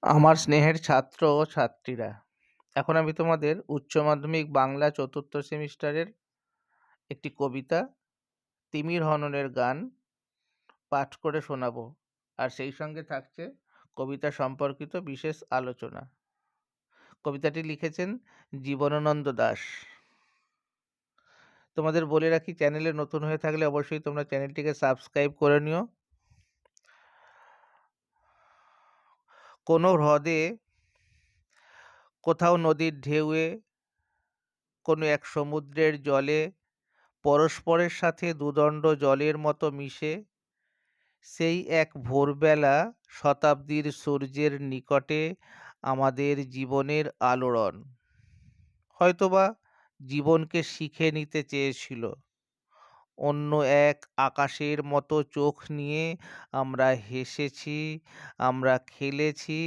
আমার স্নেহের ছাত্র ও ছাত্রীরা, এখন আমি তোমাদের উচ্চ মাধ্যমিক বাংলা চতুর্থ সেমিস্টারের একটি কবিতা তিমির হননের গান পাঠ করে শোনাবো। আর সেই সঙ্গে থাকছে কবিতা সম্পর্কিত বিশেষ আলোচনা। কবিতাটি লিখেছেন জীবনানন্দ দাশ। তোমাদের বলে রাখি, চ্যানেলে নতুন হয়ে থাকলে অবশ্যই তোমরা চ্যানেলটিকে সাবস্ক্রাইব করে নিও। কোনো হ্রদে, কোথাও নদীর ঢেউয়ে, কোনো এক সমুদ্রের জলে পরস্পরের সাথে দুদণ্ড জলের মতো মিশে সেই এক ভোরবেলা শতাব্দীর সূর্যের নিকটে আমাদের জীবনের আলোড়ন। হয়তোবা জীবনকে শিখে নিতে চেয়েছিল। অন্য এক আকাশের মতো চোখ নিয়ে আমরা হেসেছি, আমরা খেলেছি,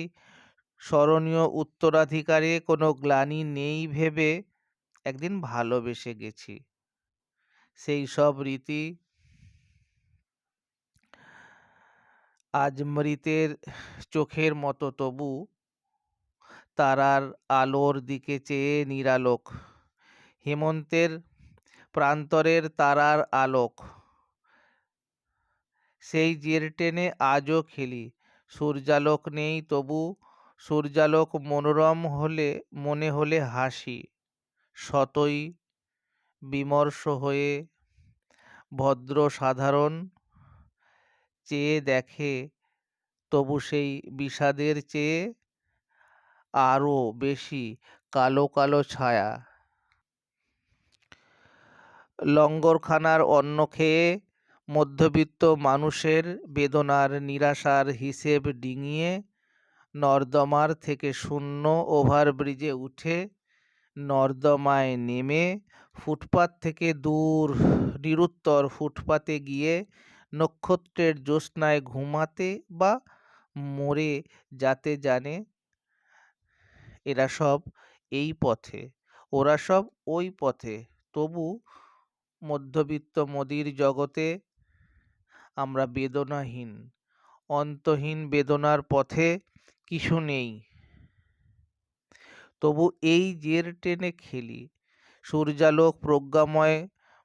স্মরণীয় উত্তরাধিকারে কোনো গ্লানি নেই ভেবে একদিন ভালোবেসে গেছি। সেই সব রীতি আজ মৃতের চোখের মতো, তবু তারার আলোর দিকে চেয়ে নিরালোক। হেমন্তের প্রান্তরের তারার আলোক, সেই জের টেনে আজও খেলি। সূর্যালোক নেই, তবু সূর্যালোক মনোরম হলে মনে হলে হাসি। শতই বিমর্ষ হয়ে ভদ্র সাধারণ চেয়ে দেখে, তবু সেই বিষাদের চেয়ে আরও বেশি কালো কালো ছায়া। লঙ্গরখানার অন্ন খেয়ে মধ্যবিত্ত মানুষের বেদনার নিরাশার হিসেব ডিঙিয়ে নর্দমার থেকে শূন্য ওভারব্রিজে উঠে নর্দমায় নেমে ফুটপাত থেকে দূর নিরুত্তর ফুটপাতে গিয়ে নক্ষত্রের জ্যোৎস্নায় ঘুমাতে বা মরে যাতে জানে। এরা সব এই পথে, ওরা সব ওই পথে, তবু মধ্যবিত্ত মোদির জগতে আমরা বেদনাহীন। অন্তহীন বেদনার পথে কিছু নেই, তবু এই জের টেনে খেলি। সূর্যালোক প্রজ্ঞাময়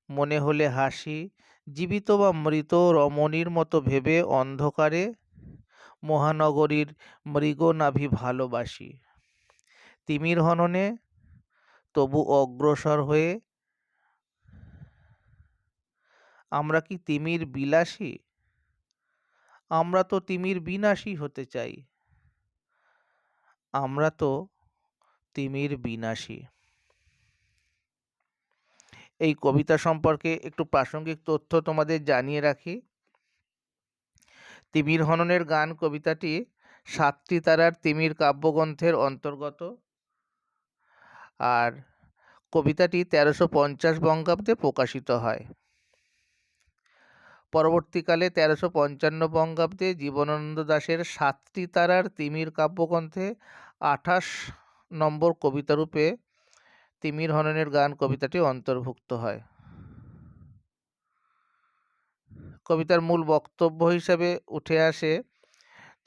মনে হলে হাসি। জীবিত বা মৃত রমণীর মতো ভেবে অন্ধকারে মহানগরীর মৃগনাভি ভালোবাসি। তিমির হননে তবু অগ্রসর হয়ে আমরা কি তিমির বিলাসী? আমরা তো তিমির বিনাশী হতে চাই। আমরা তো তিমির বিনাশী। এই কবিতা সম্পর্কে একটু প্রাসঙ্গিক তথ্য তোমাদের জানিয়ে রাখি। তিমির হননের গান কবিতাটি সাতটি তারার তিমির কাব্যগ্রন্থের অন্তর্গত। আর কবিতাটি 1350 বঙ্গাব্দে প্রকাশিত হয়। পরবর্তীকালে 1355 বঙ্গাব্দে জীবনানন্দ দাশের সাতটি তারার তিমির কাব্যগ্রন্থে 28 নম্বর কবিতারূপে তিমির হননের গান কবিতাটি অন্তর্ভুক্ত হয়। কবিতার মূল বক্তব্য হিসেবে উঠে আসে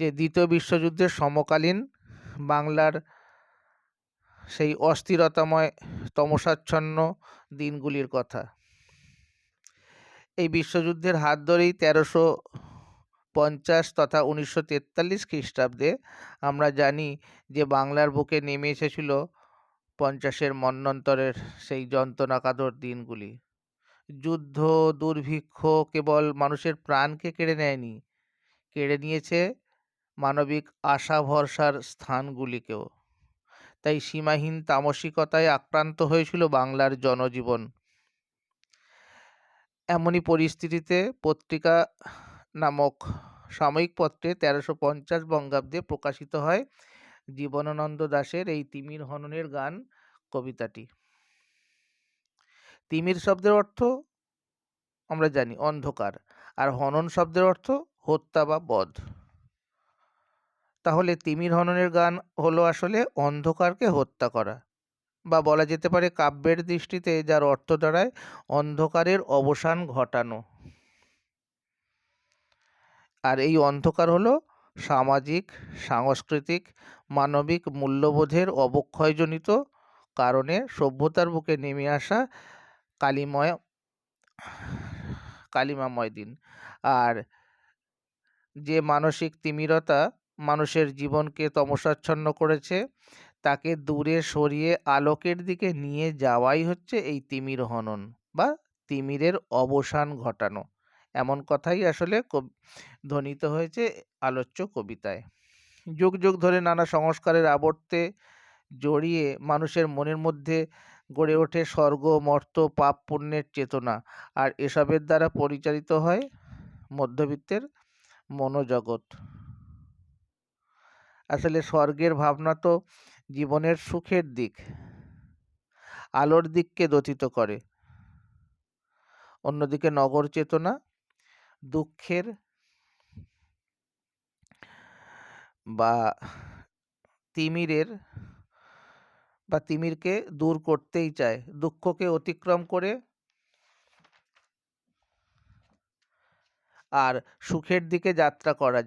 যে দ্বিতীয় বিশ্বযুদ্ধের সমকালীন বাংলার সেই অস্থিরতাময় তমসাচ্ছন্ন দিনগুলির কথা। এই বিশ্বযুদ্ধের হাত ধরেই 1350 তথা 1943 খ্রিস্টাব্দে আমরা জানি যে বাংলার বুকে নেমে এসেছিল 50-এর মন্বন্তরের সেই যন্ত্রণাকাতর দিনগুলি। যুদ্ধ দুর্ভিক্ষ কেবল মানুষের প্রাণকে কেড়ে নেয়নি, কেড়ে নিয়েছে মানবিক আশা ভরসার স্থানগুলিকেও। তাই সীমাহীন তামসিকতায় আক্রান্ত হয়েছিল বাংলার জনজীবন। এমনই পরিস্থিতিতে পত্রিকা নামক সাময়িক পত্রে 1350 বঙ্গাব্দে প্রকাশিত হয় জীবনানন্দ দাশের এই তিমির হননের গান কবিতাটি। তিমির শব্দের অর্থ আমরা জানি অন্ধকার, আর হনন শব্দের অর্থ হত্যা বা বধ। তাহলে তিমির হননের গান হলো আসলে অন্ধকারকে হত্যা করা, বা বলা যেতে পারে কাব্যের দৃষ্টিতে যার অর্থ দাঁড়ায় অন্ধকারের অবসান ঘটানো। আর এই অন্ধকার হলো সামাজিক, সাংস্কৃতিক, মানবিক মূল্যবোধের অবক্ষয়জনিত কারণে সভ্যতার বুকে নেমে আসা কালিমাময় দিন। আর যে মানসিক তিমিরতা মানুষের জীবনকে তমসাচ্ছন্ন করেছে, তাকে দূরে সরিয়ে আলোকের দিকে নিয়ে যাওয়াই হচ্ছে এই তিমির হনন বা তিমিরের অবসান ঘটানো। এমন কথাই আসলে ধ্বনিত হয়েছে আলোচ্য কবিতায়। যুগ যুগ ধরে নানা সংস্কারের আবর্তে জড়িয়ে মানুষের মনের মধ্যে গড়ে ওঠে স্বর্গ, মর্ত্য, পাপ পুণ্যের চেতনা। আর এসবের দ্বারা পরিচালিত হয় মধ্যবিত্তের মনোজগৎ। আসলে স্বর্গের ভাবনা তো জীবনের সুখের দিক, আলোর দিককে দ্যোতিত করে। অন্যদিকে নগর চেতনা দুঃখের বা তিমিরকে দূর করতেই চায়। দুঃখকে অতিক্রম করে আর সুখের দিকে যাত্রা করা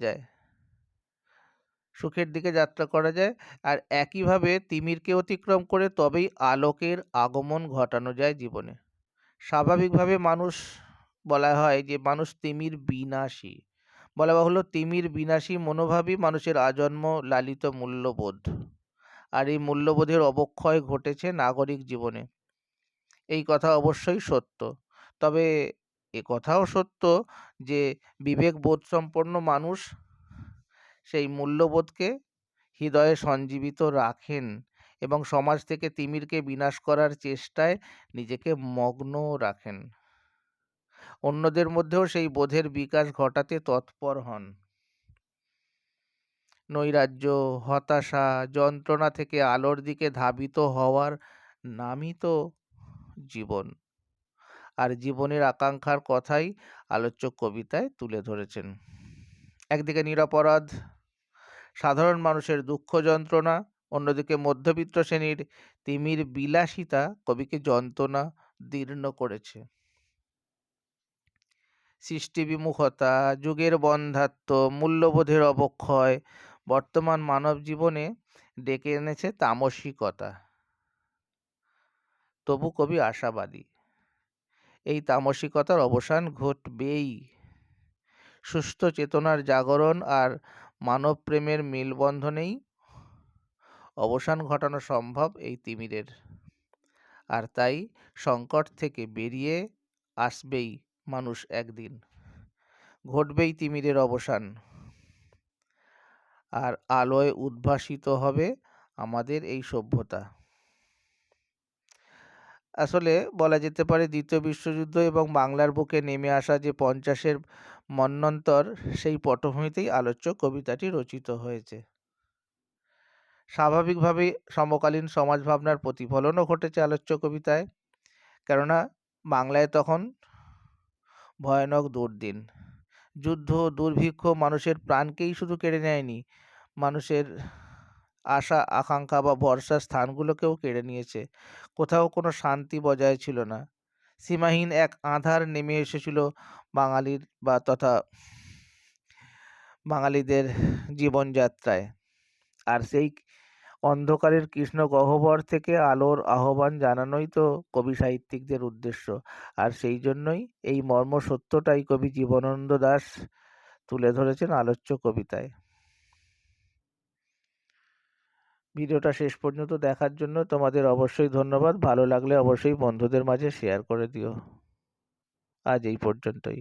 যায়। আর একইভাবে তিমিরকে অতিক্রম করে তবেই আলোকের আগমন ঘটানো যায় জীবনে। স্বাভাবিকভাবে বলা হয় যে মানুষ তিমির বিনাশী। বলা বাহুল্য, তিমির বিনাশী মনোভাবই মানুষের আজন্ম লালিত মূল্যবোধ। আর এই মূল্যবোধের অবক্ষয় ঘটেছে নাগরিক জীবনে। এই কথা অবশ্যই সত্য। তবে কথাও সত্য যে বিবেকবোধ সম্পন্ন মানুষ সেই মূল্যবোধকে হৃদয়ে সঞ্জীবিত রাখেন এবং সমাজ থেকে তিমিরকে বিনাশ করার চেষ্টায় নিজেকে মগ্ন রাখেন। অন্যদের মধ্যেও সেই বোধের বিকাশ ঘটাতে তৎপর হন। নৈরাজ্য, হতাশা, যন্ত্রণা থেকে আলোর দিকে ধাবিত হওয়ার নামই তো জীবন। আর জীবনের আকাঙ্ক্ষার কথাই আলোচ্য কবিতায় তুলে ধরেছেন। একদিকে নিরপরাধ সাধারণ মানুষের দুঃখ যন্ত্রণা, অন্যদিকে মধ্যবিত্ত শ্রেণীর তিমির বিলাসিতা কবিকে যন্ত্রণা দীর্ণ করেছে। সৃষ্টি বিমুখতা, যুগের বন্ধ্যাত্ব, মূল্যবোধের অবক্ষয় বর্তমান মানব জীবনে ডেকে এনেছে তামসিকতা। তবু কবি আশাবাদী, এই তামসিকতার অবসান ঘটবেই। সুস্থ চেতনার জাগরণ আর মানব প্রেমের মেলবন্ধনেই অবসান ঘটানো সম্ভব এই তিমিরের। আর তাই সংকট থেকে বেরিয়ে আসবেই মানুষ একদিন, ঘটবেই তিমিরের অবসান, আর আলোয় উদ্ভাসিত হবে আমাদের এই সভ্যতা। আসলে বলা যেতে পারে দ্বিতীয় বিশ্বযুদ্ধ এবং বাংলার বুকে নেমে আসা যে 50-এর মন্বন্তর, সেই পটভূমিতেই আলোচ্য কবিতাটি রচিত হয়েছে। স্বাভাবিকভাবেই সমকালীন সমাজ ভাবনার প্রতিফলনও ঘটেছে আলোচ্য কবিতায়। কেননা বাংলায় তখন ভয়ানক দুর্দিন, যুদ্ধ, দুর্ভিক্ষ মানুষের প্রাণকেই শুধু কেড়ে নেয়নি, মানুষের আশা আকাঙ্ক্ষা বা ভরসার স্থানগুলোকেও কেড়ে নিয়েছে। কোথাও কোনো শান্তি বজায় ছিল না। সীমাহীন এক আঁধার নেমে এসেছিল বাঙালিদের জীবনযাত্রায়। আর সেই অন্ধকারের কৃষ্ণ গহ্বর থেকে আলোর আহ্বান জানানোই তো কবি সাহিত্যিকদের উদ্দেশ্য। আর সেই জন্যই এই মর্ম সত্যটাই কবি জীবনানন্দ দাশ তুলে ধরেছেন আলোচ্য কবিতায়। ভিডিওটা শেষ পর্যন্ত দেখার জন্য তোমাদের অবশ্যই ধন্যবাদ। ভালো লাগলে অবশ্যই বন্ধুদের মাঝে শেয়ার করে দিও। আজ এই পর্যন্তই।